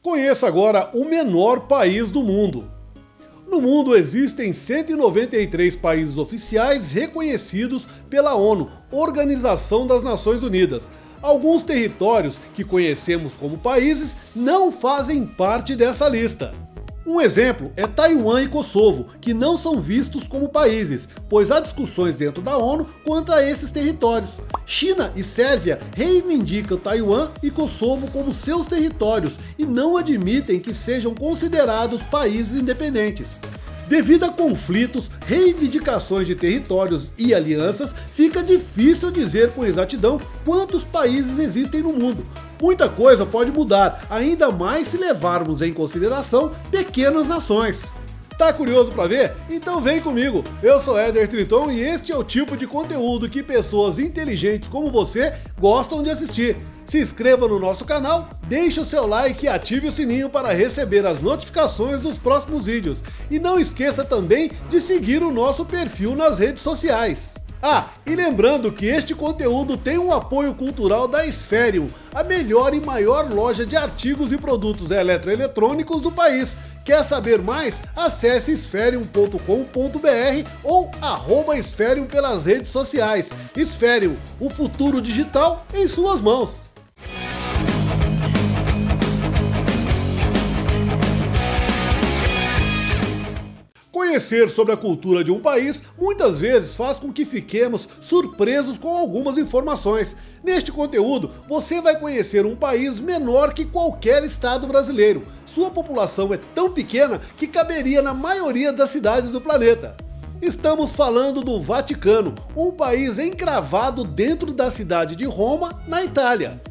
Conheça agora o menor país do mundo. No mundo existem 193 países oficiais reconhecidos pela ONU, Organização das Nações Unidas. Alguns territórios que conhecemos como países não fazem parte dessa lista. Um exemplo é Taiwan e Kosovo, que não são vistos como países, pois há discussões dentro da ONU quanto a esses territórios. China e Sérvia reivindicam Taiwan e Kosovo como seus territórios e não admitem que sejam considerados países independentes. Devido a conflitos, reivindicações de territórios e alianças, fica difícil dizer com exatidão quantos países existem no mundo. Muita coisa pode mudar, ainda mais se levarmos em consideração pequenas nações. Tá curioso para ver? Então vem comigo, eu sou Éder Triton e este é o tipo de conteúdo que pessoas inteligentes como você gostam de assistir. Se inscreva no nosso canal, deixe o seu like e ative o sininho para receber as notificações dos próximos vídeos. E não esqueça também de seguir o nosso perfil nas redes sociais. E lembrando que este conteúdo tem um apoio cultural da Esferium, a melhor e maior loja de artigos e produtos eletroeletrônicos do país. Quer saber mais? Acesse esferium.com.br ou @Esferium pelas redes sociais. Esferium, o futuro digital em suas mãos. Conhecer sobre a cultura de um país muitas vezes faz com que fiquemos surpresos com algumas informações. Neste conteúdo, você vai conhecer um país menor que qualquer estado brasileiro. Sua população é tão pequena que caberia na maioria das cidades do planeta. Estamos falando do Vaticano, um país encravado dentro da cidade de Roma, na Itália.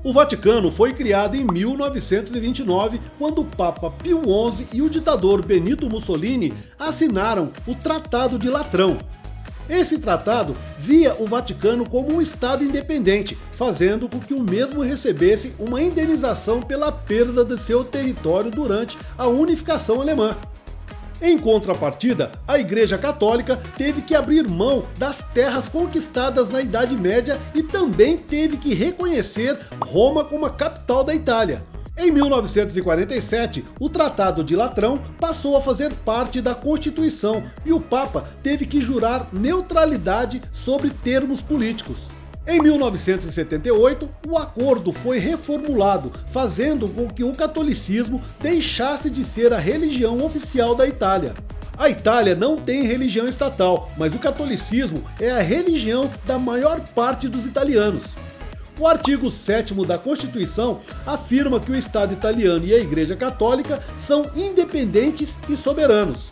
O Vaticano foi criado em 1929, quando o Papa Pio XI e o ditador Benito Mussolini assinaram o Tratado de Latrão. Esse tratado via o Vaticano como um estado independente, fazendo com que o mesmo recebesse uma indenização pela perda de seu território durante a unificação alemã. Em contrapartida, a Igreja Católica teve que abrir mão das terras conquistadas na Idade Média e também teve que reconhecer Roma como a capital da Itália. Em 1947, o Tratado de Latrão passou a fazer parte da Constituição e o Papa teve que jurar neutralidade sobre termos políticos. Em 1978, o acordo foi reformulado, fazendo com que o catolicismo deixasse de ser a religião oficial da Itália. A Itália não tem religião estatal, mas o catolicismo é a religião da maior parte dos italianos. O artigo 7º da Constituição afirma que o Estado italiano e a Igreja Católica são independentes e soberanos.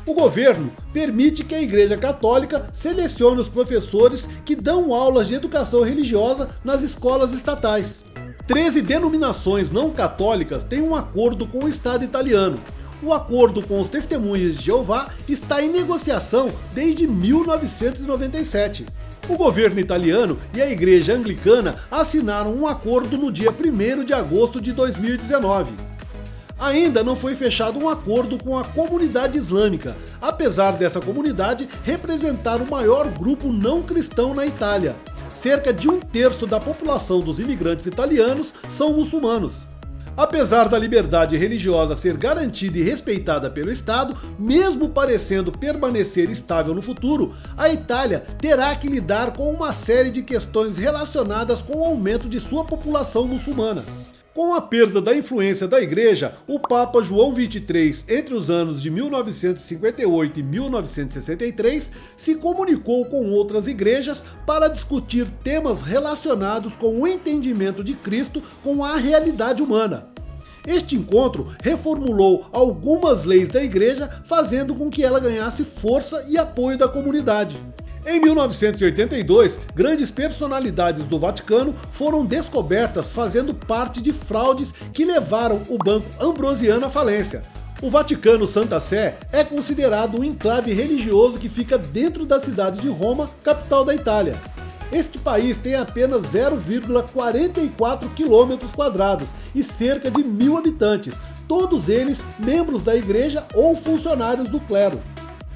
O governo permite que a Igreja Católica selecione os professores que dão aulas de educação religiosa nas escolas estatais. 13 denominações não católicas têm um acordo com o Estado italiano. O acordo com os Testemunhas de Jeová está em negociação desde 1997. O governo italiano e a Igreja Anglicana assinaram um acordo no dia 1º de agosto de 2019. Ainda não foi fechado um acordo com a comunidade islâmica, apesar dessa comunidade representar o maior grupo não cristão na Itália. Cerca de 1/3 da população dos imigrantes italianos são muçulmanos. Apesar da liberdade religiosa ser garantida e respeitada pelo Estado, mesmo parecendo permanecer estável no futuro, a Itália terá que lidar com uma série de questões relacionadas com o aumento de sua população muçulmana. Com a perda da influência da Igreja, o Papa João XXIII, entre os anos de 1958 e 1963, se comunicou com outras igrejas para discutir temas relacionados com o entendimento de Cristo com a realidade humana. Este encontro reformulou algumas leis da Igreja, fazendo com que ela ganhasse força e apoio da comunidade. Em 1982, grandes personalidades do Vaticano foram descobertas fazendo parte de fraudes que levaram o Banco Ambrosiano à falência. O Vaticano Santa Sé é considerado um enclave religioso que fica dentro da cidade de Roma, capital da Itália. Este país tem apenas 0,44 km² e cerca de 1.000 habitantes, todos eles membros da igreja ou funcionários do clero.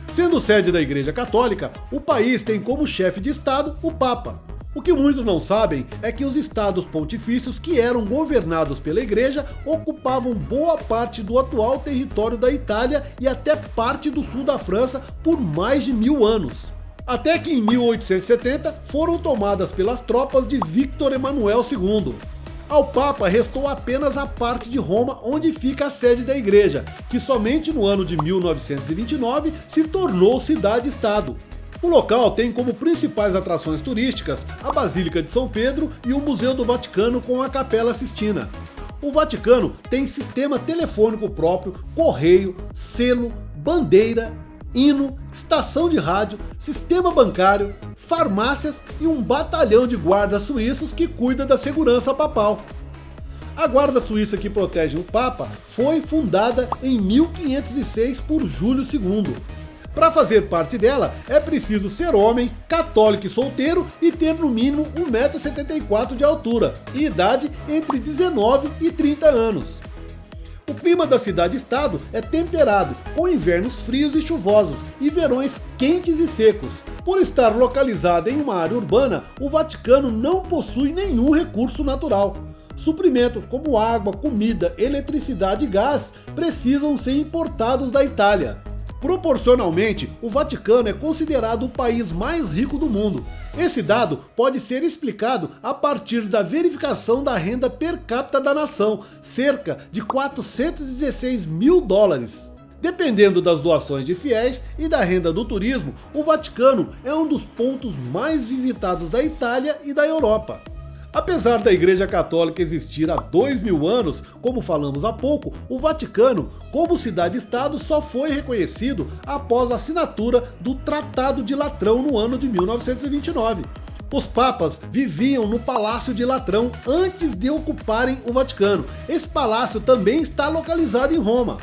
Sendo sede da Igreja Católica, o país tem como chefe de Estado o Papa. O que muitos não sabem é que os estados pontifícios que eram governados pela igreja ocupavam boa parte do atual território da Itália e até parte do sul da França por mais de 1000 anos. Até que em 1870 foram tomadas pelas tropas de Victor Emanuel II. Ao Papa restou apenas a parte de Roma onde fica a sede da igreja, que somente no ano de 1929 se tornou cidade-estado. O local tem como principais atrações turísticas a Basílica de São Pedro e o Museu do Vaticano com a Capela Sistina. O Vaticano tem sistema telefônico próprio, correio, selo, bandeira, hino, estação de rádio, sistema bancário, farmácias e um batalhão de guardas suíços que cuida da segurança papal. A guarda suíça que protege o Papa foi fundada em 1506 por Júlio II. Para fazer parte dela, é preciso ser homem, católico e solteiro e ter no mínimo 1,74 m de altura e idade entre 19 e 30 anos. O clima da cidade-estado é temperado, com invernos frios e chuvosos e verões quentes e secos. Por estar localizada em uma área urbana, o Vaticano não possui nenhum recurso natural. Suprimentos como água, comida, eletricidade e gás precisam ser importados da Itália. Proporcionalmente, o Vaticano é considerado o país mais rico do mundo. Esse dado pode ser explicado a partir da verificação da renda per capita da nação, cerca de 416 mil dólares. Dependendo das doações de fiéis e da renda do turismo, o Vaticano é um dos pontos mais visitados da Itália e da Europa. Apesar da Igreja Católica existir há 2000 anos, como falamos há pouco, o Vaticano, como cidade-estado, só foi reconhecido após a assinatura do Tratado de Latrão no ano de 1929. Os papas viviam no Palácio de Latrão antes de ocuparem o Vaticano. Esse palácio também está localizado em Roma.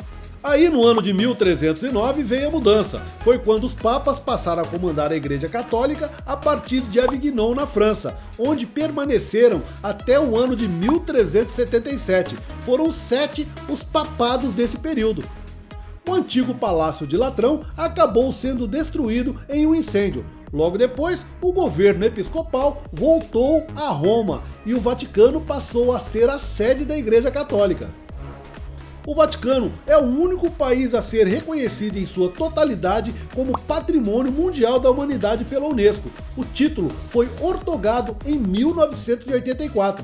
Aí no ano de 1309 veio a mudança, foi quando os papas passaram a comandar a Igreja Católica a partir de Avignon na França, onde permaneceram até o ano de 1377, foram 7 os papados desse período. O antigo Palácio de Latrão acabou sendo destruído em um incêndio. Logo depois, o governo episcopal voltou a Roma e o Vaticano passou a ser a sede da Igreja Católica. O Vaticano é o único país a ser reconhecido em sua totalidade como Patrimônio Mundial da Humanidade pela Unesco. O título foi outorgado em 1984.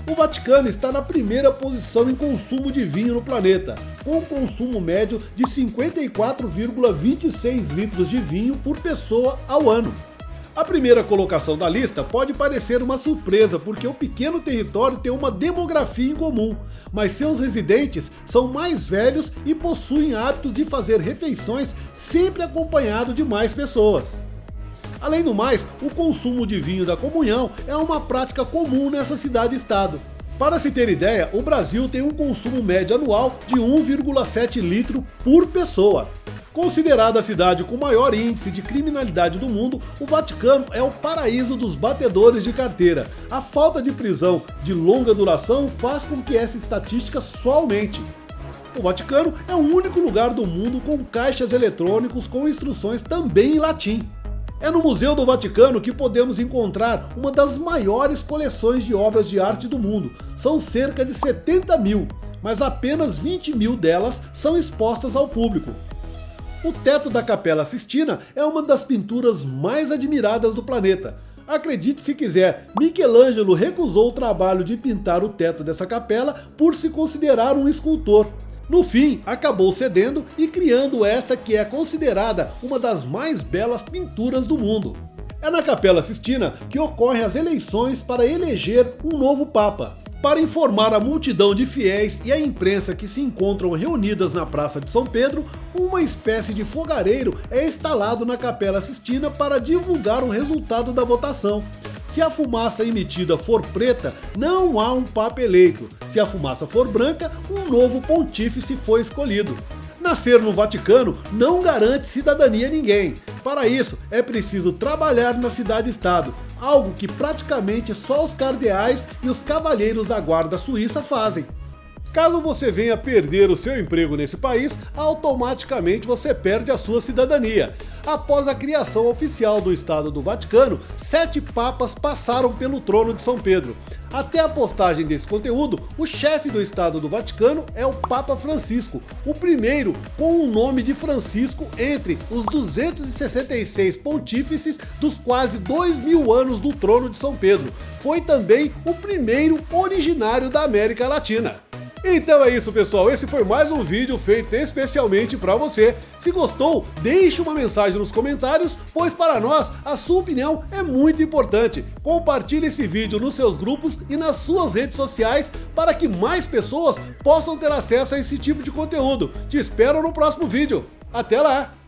O Vaticano está na primeira posição em consumo de vinho no planeta, com um consumo médio de 54,26 litros de vinho por pessoa ao ano. A primeira colocação da lista pode parecer uma surpresa porque o pequeno território tem uma demografia em comum, mas seus residentes são mais velhos e possuem hábito de fazer refeições sempre acompanhado de mais pessoas. Além do mais, o consumo de vinho da comunhão é uma prática comum nessa cidade-estado. Para se ter ideia, o Brasil tem um consumo médio anual de 1,7 litro por pessoa. Considerada a cidade com maior índice de criminalidade do mundo, o Vaticano é o paraíso dos batedores de carteira. A falta de prisão de longa duração faz com que essa estatística só aumente. O Vaticano é o único lugar do mundo com caixas eletrônicos com instruções também em latim. É no Museu do Vaticano que podemos encontrar uma das maiores coleções de obras de arte do mundo. São cerca de 70 mil, mas apenas 20 mil delas são expostas ao público. O teto da Capela Sistina é uma das pinturas mais admiradas do planeta. Acredite se quiser, Michelangelo recusou o trabalho de pintar o teto dessa capela por se considerar um escultor. No fim, acabou cedendo e criando esta que é considerada uma das mais belas pinturas do mundo. É na Capela Sistina que ocorrem as eleições para eleger um novo Papa. Para informar a multidão de fiéis e a imprensa que se encontram reunidas na Praça de São Pedro, uma espécie de fogareiro é instalado na Capela Sistina para divulgar o resultado da votação. Se a fumaça emitida for preta, não há um Papa eleito. Se a fumaça for branca, um novo pontífice foi escolhido. Nascer no Vaticano não garante cidadania a ninguém. Para isso, é preciso trabalhar na cidade-estado, algo que praticamente só os cardeais e os cavalheiros da guarda suíça fazem. Caso você venha perder o seu emprego nesse país, automaticamente você perde a sua cidadania. Após a criação oficial do Estado do Vaticano, 7 papas passaram pelo trono de São Pedro. Até a postagem desse conteúdo, o chefe do Estado do Vaticano é o Papa Francisco, o primeiro com o nome de Francisco entre os 266 pontífices dos quase 2000 anos do trono de São Pedro. Foi também o primeiro originário da América Latina. Então é isso, pessoal, esse foi mais um vídeo feito especialmente para você. Se gostou, deixe uma mensagem nos comentários, pois para nós a sua opinião é muito importante. Compartilhe esse vídeo nos seus grupos e nas suas redes sociais para que mais pessoas possam ter acesso a esse tipo de conteúdo. Te espero no próximo vídeo. Até lá!